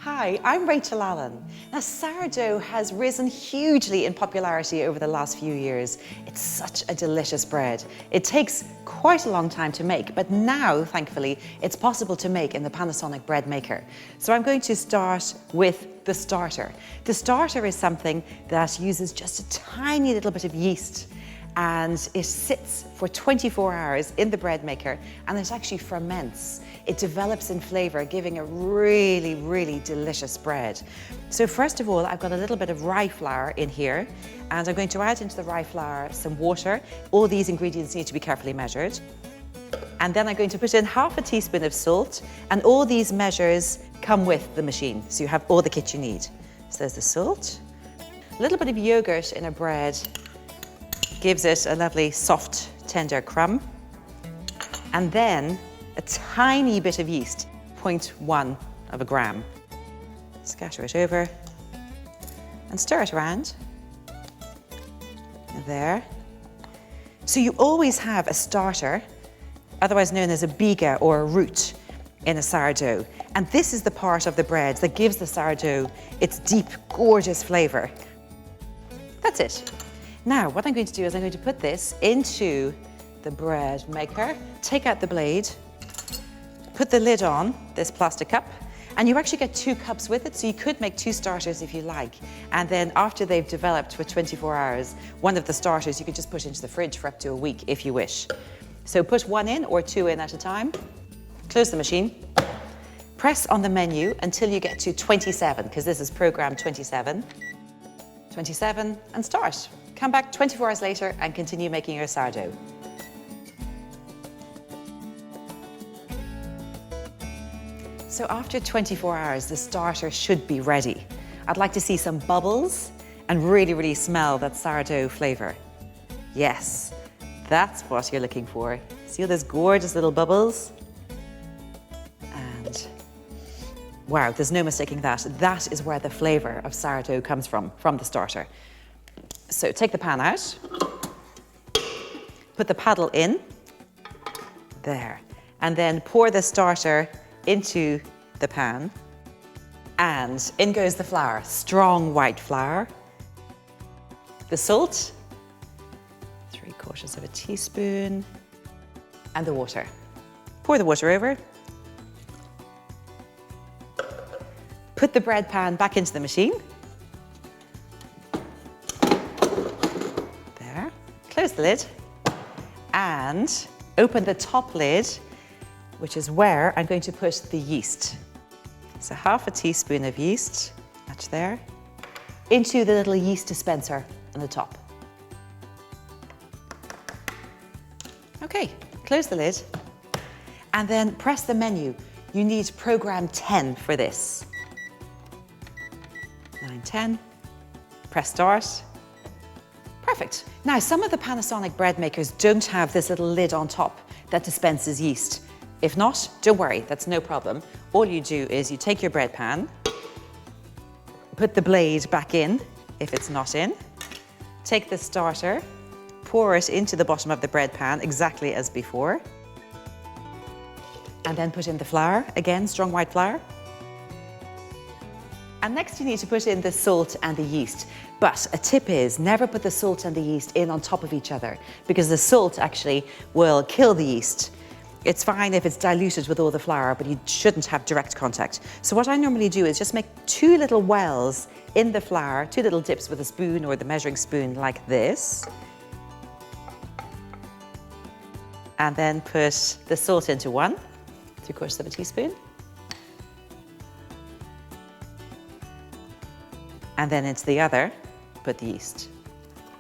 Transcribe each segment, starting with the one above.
Hi, I'm Rachel Allen. Now, sourdough has risen hugely in popularity over the last few years. It's such a delicious bread. It takes quite a long time to make, but now, thankfully, it's possible to make in the Panasonic bread maker. So I'm going to start with the starter. The starter is something that uses just a tiny little bit of yeast, and it sits for 24 hours in the bread maker, and it actually ferments. It develops in flavour, giving a really, really delicious bread. So first of all, I've got a little bit of rye flour in here, and I'm going to add into the rye flour some water. All these ingredients need to be carefully measured. And then I'm going to put in half a teaspoon of salt, and all these measures come with the machine, so you have all the kit you need. So there's the salt. A little bit of yogurt in a bread gives it a lovely, soft, tender crumb. And then a tiny bit of yeast, 0.1 of a gram. Scatter it over and stir it around. There. So you always have a starter, otherwise known as a biga or a root, in a sourdough. And this is the part of the bread that gives the sourdough its deep, gorgeous flavour. That's it. Now, what I'm going to do is I'm going to put this into the bread maker, take out the blade, put the lid on this plastic cup, and you actually get 2 cups with it, so you could make 2 starters if you like. And then after they've developed for 24 hours, one of the starters you could just put into the fridge for up to a week if you wish. So put 1 in or 2 in at a time, close the machine, press on the menu until you get to 27, because this is program 27. 27, and start. Come back 24 hours later and continue making your sourdough. So after 24 hours, the starter should be ready. I'd like to see some bubbles and really, really smell that sourdough flavour. Yes, that's what you're looking for. See all those gorgeous little bubbles? And wow, there's no mistaking that. That is where the flavour of sourdough comes from the starter. So take the pan out, put the paddle in, there, and then pour the starter into the pan, and in goes the flour, strong white flour, the salt, 3/4 of a teaspoon, and the water. Pour the water over, put the bread pan back into the machine, there, close the lid, and open the top lid, which is where I'm going to put the yeast. So half a teaspoon of yeast, that's there, into the little yeast dispenser on the top. Okay, close the lid, and then press the menu. You need program 10 for this. 9, 10, press start. Perfect. Now, some of the Panasonic bread makers don't have this little lid on top that dispenses yeast. If not, don't worry, that's no problem. All you do is you take your bread pan, put the blade back in if it's not in, take the starter, pour it into the bottom of the bread pan exactly as before, and then put in the flour, again, strong white flour. And next you need to put in the salt and the yeast. But a tip is never put the salt and the yeast in on top of each other, because the salt actually will kill the yeast. It's fine if it's diluted with all the flour, but you shouldn't have direct contact. So what I normally do is just make 2 little wells in the flour, 2 little dips with a spoon or the measuring spoon like this. And then put the salt into 1, 3/4 of a teaspoon. And then into the other, put the yeast,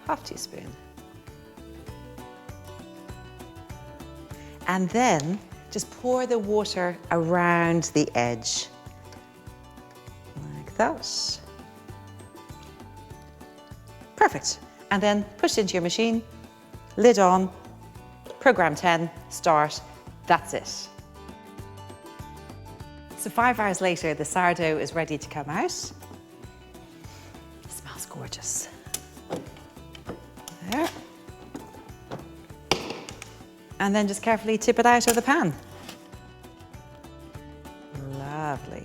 half teaspoon. And then just pour the water around the edge, like that. Perfect. And then push it into your machine, lid on, program 10, start, that's it. So 5 hours later, the sourdough is ready to come out. It smells gorgeous. There. And then just carefully tip it out of the pan. Lovely.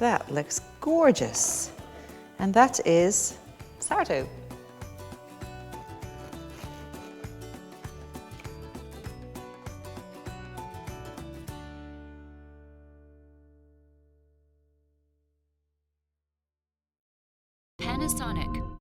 That looks gorgeous. And that is sourdough. Panasonic.